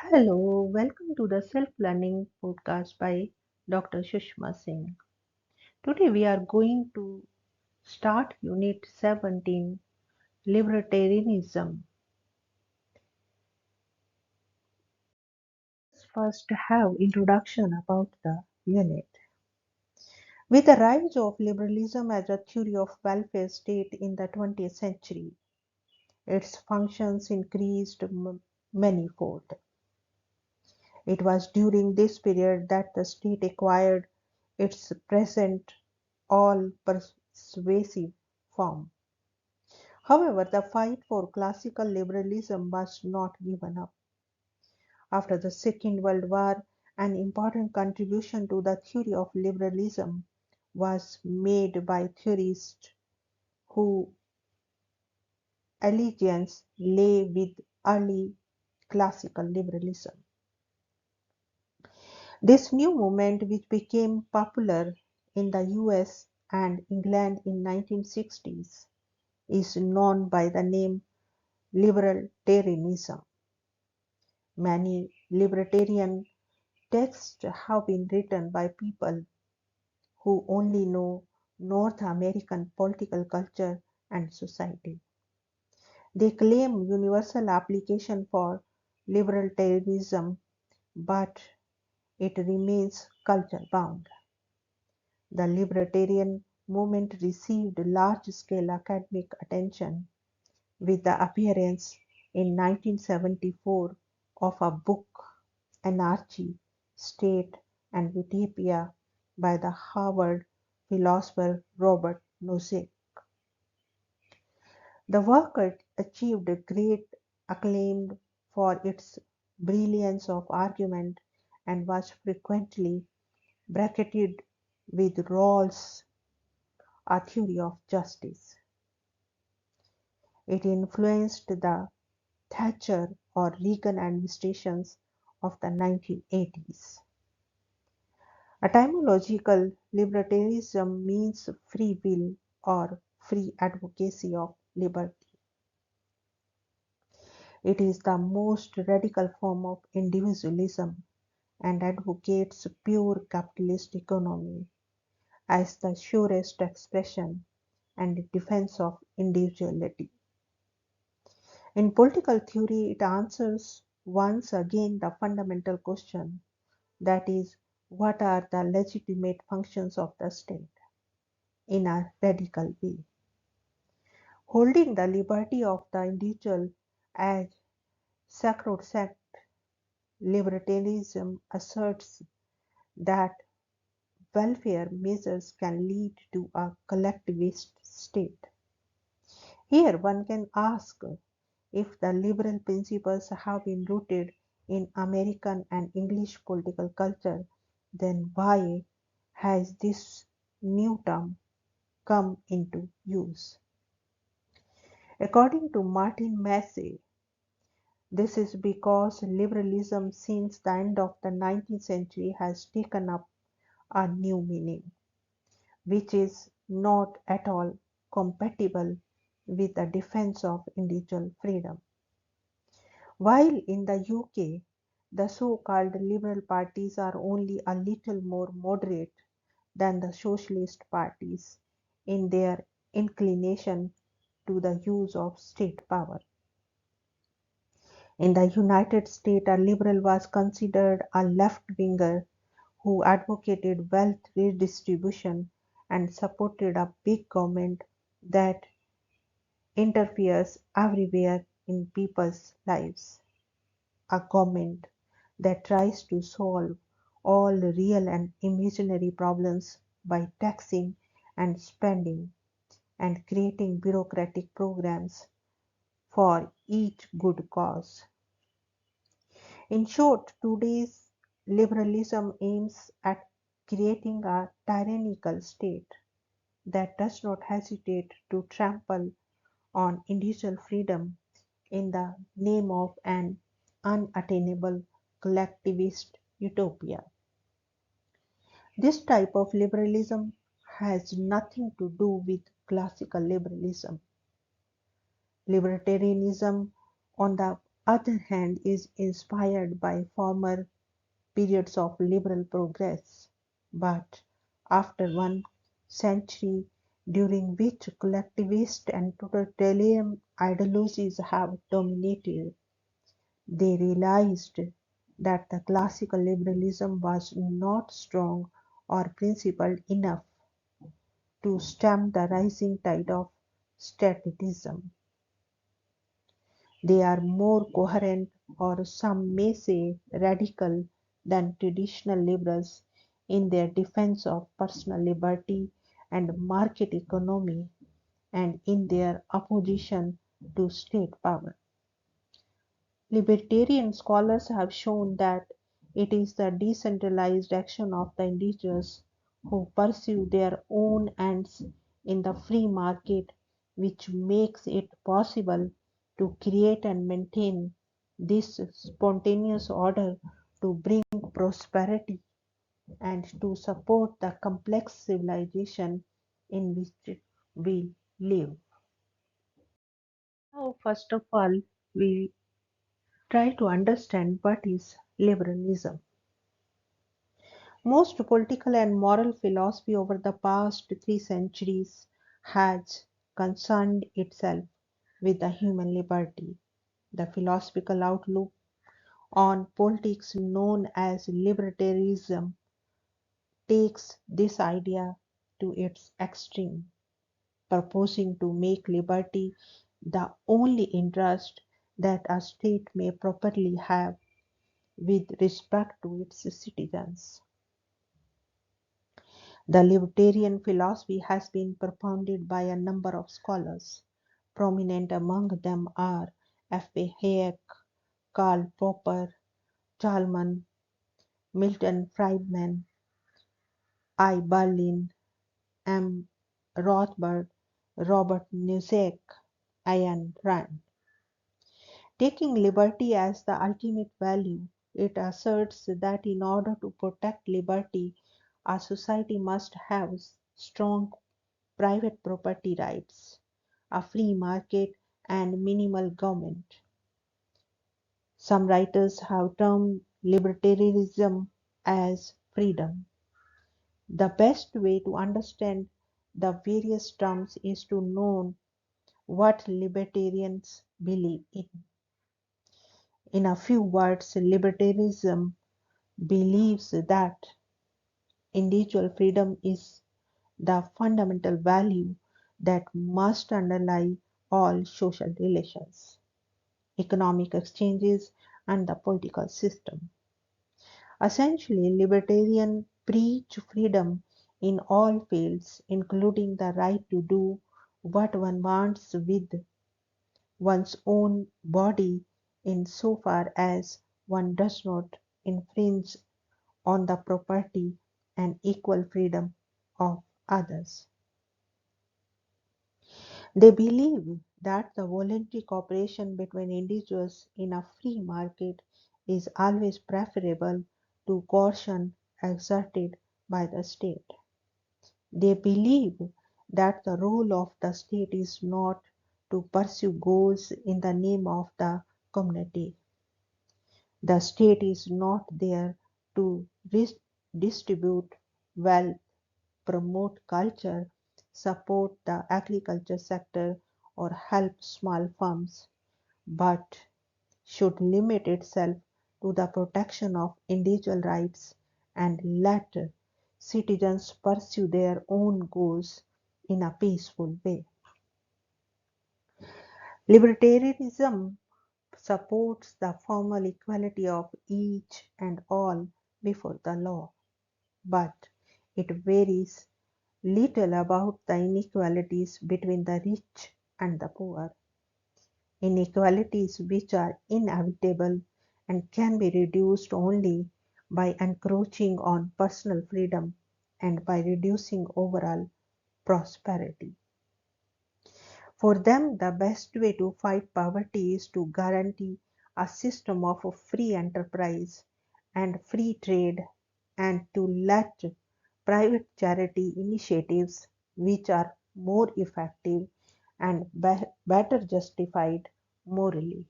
Hello, welcome to the Self Learning podcast by Dr. Sushma Singh. Today we are going to start Unit 17 Libertarianism. Let's first have introduction about the unit. With the rise of liberalism as a theory of welfare state in the 20th century, its functions increased manifold. It was during this period that the state acquired its present all-pervasive form. However, the fight for classical liberalism was not given up. After the Second World War, an important contribution to the theory of liberalism was made by theorists whose allegiance lay with early classical liberalism. This new movement, which became popular in the US and England in 1960s, is known by the name Libertarianism. Many libertarian texts have been written by people who only know North American political culture and society. They claim universal application for libertarianism, but it remains culture bound. The libertarian movement received large-scale academic attention with the appearance in 1974 of a book, Anarchy, State and Utopia by the Harvard philosopher Robert Nozick. The work achieved great acclaim for its brilliance of argument and was frequently bracketed with Rawls' A Theory of Justice. It influenced the Thatcher or Reagan administrations of the 1980s. Etymological libertarianism means free will or free advocacy of liberty. It is the most radical form of individualism and advocates pure capitalist economy as the surest expression and defense of individuality. In political theory, it answers once again the fundamental question, that is, what are the legitimate functions of the state, in a radical way. Holding the liberty of the individual as sacrosanct, libertarianism asserts that welfare measures can lead to a collectivist state. Here one can ask, if the liberal principles have been rooted in American and English political culture, then why has this new term come into use? According to Martin Massey, this is because liberalism since the end of the 19th century has taken up a new meaning, which is not at all compatible with the defense of individual freedom. While in the UK, the so-called liberal parties are only a little more moderate than the socialist parties in their inclination to the use of state power. In the United States, a liberal was considered a left-winger who advocated wealth redistribution and supported a big government that interferes everywhere in people's lives. A government that tries to solve all real and imaginary problems by taxing and spending and creating bureaucratic programs for each good cause. In short, today's liberalism aims at creating a tyrannical state that does not hesitate to trample on individual freedom in the name of an unattainable collectivist utopia. This type of liberalism has nothing to do with classical liberalism. Libertarianism, on the other hand, is inspired by former periods of liberal progress. But after one century during which collectivist and totalitarian ideologies have dominated, they realized that the classical liberalism was not strong or principled enough to stem the rising tide of statism. They are more coherent, or some may say radical, than traditional liberals in their defense of personal liberty and market economy and in their opposition to state power. Libertarian scholars have shown that it is the decentralized action of the individuals who pursue their own ends in the free market which makes it possible to create and maintain this spontaneous order to bring prosperity and to support the complex civilization in which we live. Now, first of all, we try to understand what is liberalism. Most political and moral philosophy over the past 3 centuries has concerned itself with the human liberty. The philosophical outlook on politics known as libertarianism takes this idea to its extreme, proposing to make liberty the only interest that a state may properly have with respect to its citizens. The libertarian philosophy has been propounded by a number of scholars. Prominent among them are F. A. Hayek, Karl Popper, Chalman, Milton Friedman, I. Berlin, M. Rothbard, Robert Nozick, Ayn Rand. Taking liberty as the ultimate value, it asserts that in order to protect liberty, a society must have strong private property rights, a free market, and minimal government. Some writers have termed libertarianism as freedom. The best way to understand the various terms is to know what libertarians believe in. In a few words, libertarianism believes that individual freedom is the fundamental value that must underlie all social relations, economic exchanges, and the political system. Essentially, libertarians preach freedom in all fields, including the right to do what one wants with one's own body insofar as one does not infringe on the property and equal freedom of others. They believe that the voluntary cooperation between individuals in a free market is always preferable to coercion exerted by the state. They believe that the role of the state is not to pursue goals in the name of the community. The state is not there to distribute wealth, promote culture, support the agriculture sector, or help small firms, but should limit itself to the protection of individual rights and let citizens pursue their own goals in a peaceful way. Libertarianism supports the formal equality of each and all before the law, but it varies little about the inequalities between the rich and the poor, inequalities which are inevitable and can be reduced only by encroaching on personal freedom and by reducing overall prosperity. For them, the best way to fight poverty is to guarantee a system of free enterprise and free trade and to let private charity initiatives, which are more effective and better justified morally.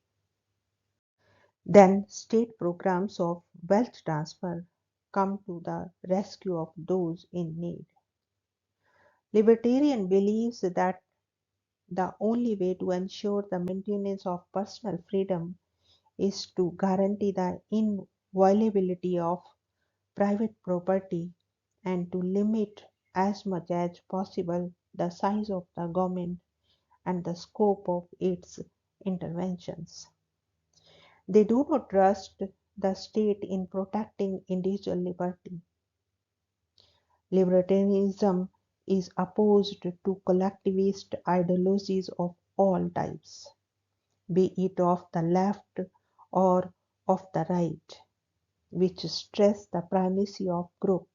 Then state programs of wealth transfer come to the rescue of those in need. Libertarian believes that the only way to ensure the maintenance of personal freedom is to guarantee the inviolability of private property and to limit as much as possible the size of the government and the scope of its interventions. They do not trust the state in protecting individual liberty. Libertarianism is opposed to collectivist ideologies of all types, be it of the left or of the right, which stress the primacy of group,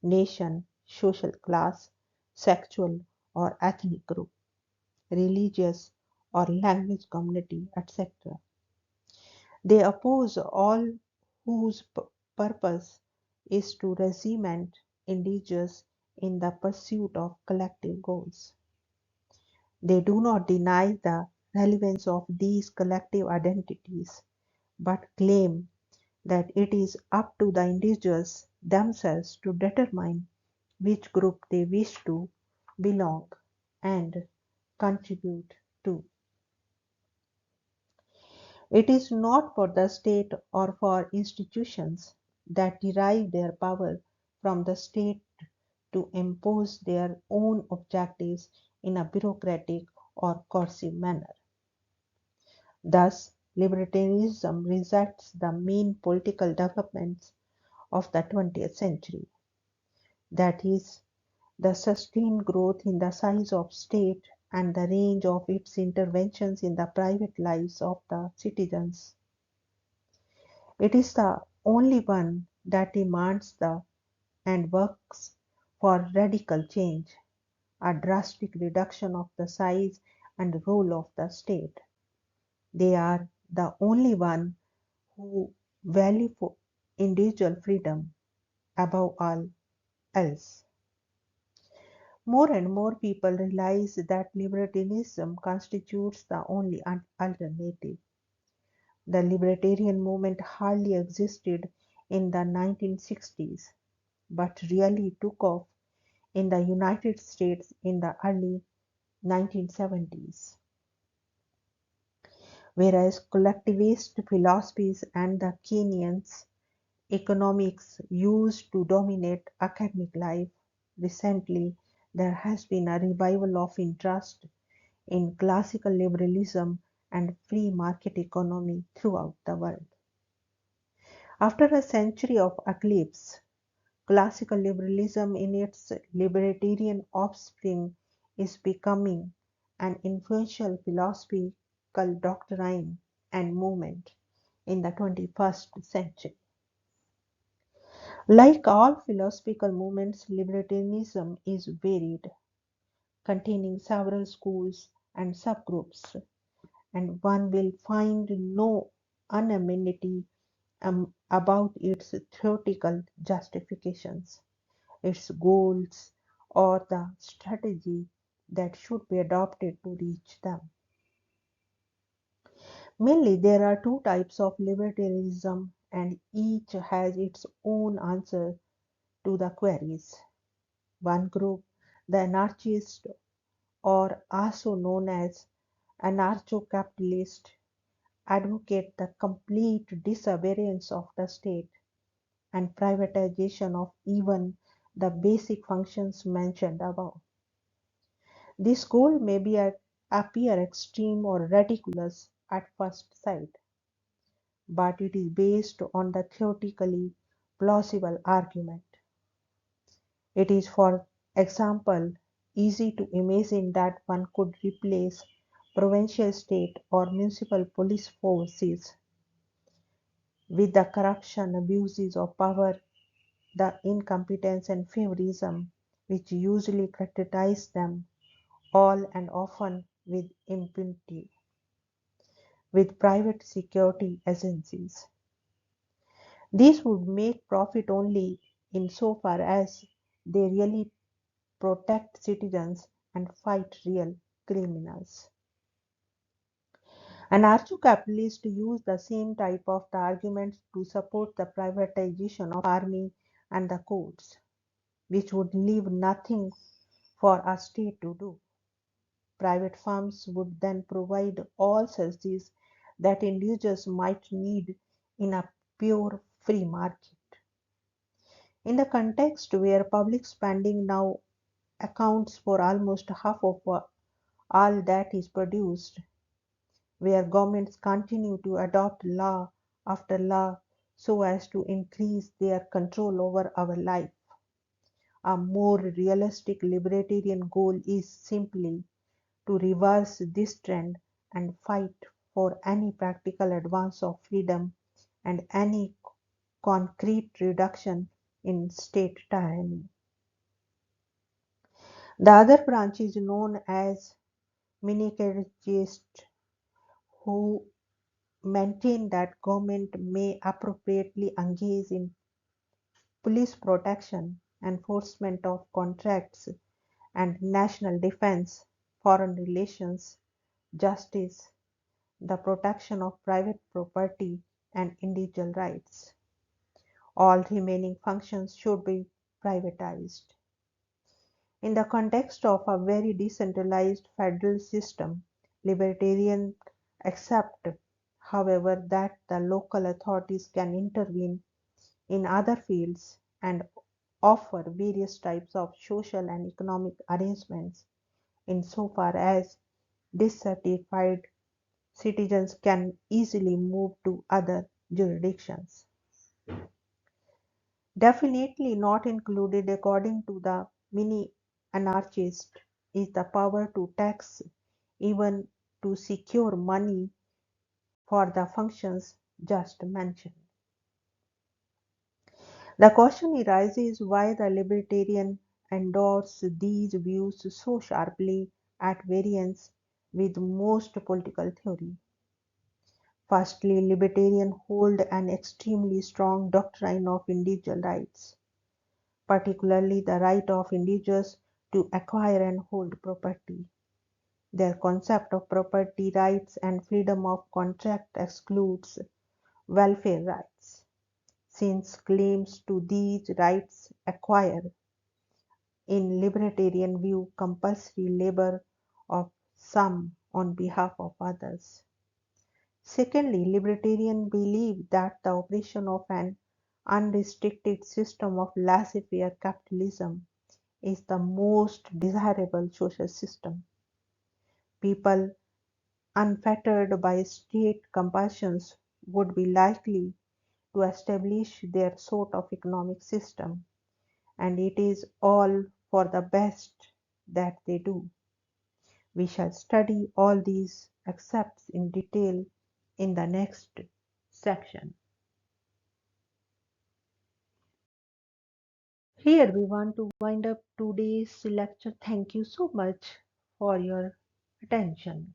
nation, social class, sexual or ethnic group, religious or language community, etc. They oppose all whose purpose is to regiment individuals in the pursuit of collective goals. They do not deny the relevance of these collective identities, but claim that it is up to the individuals themselves to determine which group they wish to belong and contribute to. It is not for the state or for institutions that derive their power from the state to impose their own objectives in a bureaucratic or coercive manner. Thus, libertarianism rejects the main political developments of the 20th century, that is, the sustained growth in the size of state and the range of its interventions in the private lives of the citizens. It is the only one that demands the and works for radical change, a drastic reduction of the size and role of the state. They are the only one who value for individual freedom above all else. More and more people realize that libertarianism constitutes the only alternative. The libertarian movement hardly existed in the 1960s, but really took off in the United States in the early 1970s, whereas collectivist philosophies and the Keynesian economics used to dominate academic life. Recently, there has been a revival of interest in classical liberalism and free market economy throughout the world. After a century of eclipse, classical liberalism in its libertarian offspring is becoming an influential philosophical doctrine and movement in the 21st century. Like all philosophical movements, libertarianism is varied, containing several schools and subgroups, and one will find no unanimity about its theoretical justifications, its goals, or the strategy that should be adopted to reach them. Mainly, there are two types of libertarianism, and each has its own answer to the queries. One group, the anarchists, or also known as anarcho-capitalist, advocate the complete disappearance of the state and privatization of even the basic functions mentioned above. This goal may appear extreme or ridiculous at first sight, but it is based on the theoretically plausible argument. It is, for example, easy to imagine that one could replace provincial state or municipal police forces with the corruption, abuses of power, the incompetence and favorism which usually characterize them, all and often with impunity, with private security agencies. These would make profit only insofar as they really protect citizens and fight real criminals. Anarcho-capitalists use the same type of the arguments to support the privatization of army and the courts, which would leave nothing for a state to do. Private firms would then provide all services that individuals might need in a pure free market. In the context where public spending now accounts for almost half of all that is produced, where governments continue to adopt law after law so as to increase their control over our life, a more realistic libertarian goal is simply to reverse this trend and fight for any practical advance of freedom and any concrete reduction in state tyranny. The other branch is known as minarchists, who maintain that government may appropriately engage in police protection, enforcement of contracts, and national defense, foreign relations, justice, the protection of private property and individual rights. All remaining functions should be privatized. In the context of a very decentralized federal system, libertarians accept, however, that the local authorities can intervene in other fields and offer various types of social and economic arrangements insofar as dissatisfied citizens can easily move to other jurisdictions. Definitely not included, according to the mini anarchist, is the power to tax, even to secure money for the functions just mentioned. The question arises why the libertarian endorse these views so sharply at variance with most political theory. Firstly, libertarians hold an extremely strong doctrine of individual rights, particularly the right of individuals to acquire and hold property. Their concept of property rights and freedom of contract excludes welfare rights, since claims to these rights acquire, in libertarian view, compulsory labor of some on behalf of others. Secondly, libertarians believe that the operation of an unrestricted system of laissez-faire capitalism is the most desirable social system. People unfettered by state compulsions would be likely to establish their sort of economic system, and it is all for the best that they do. We shall study all these accepts in detail in the next section. Here we want to wind up today's lecture. Thank you so much for your attention.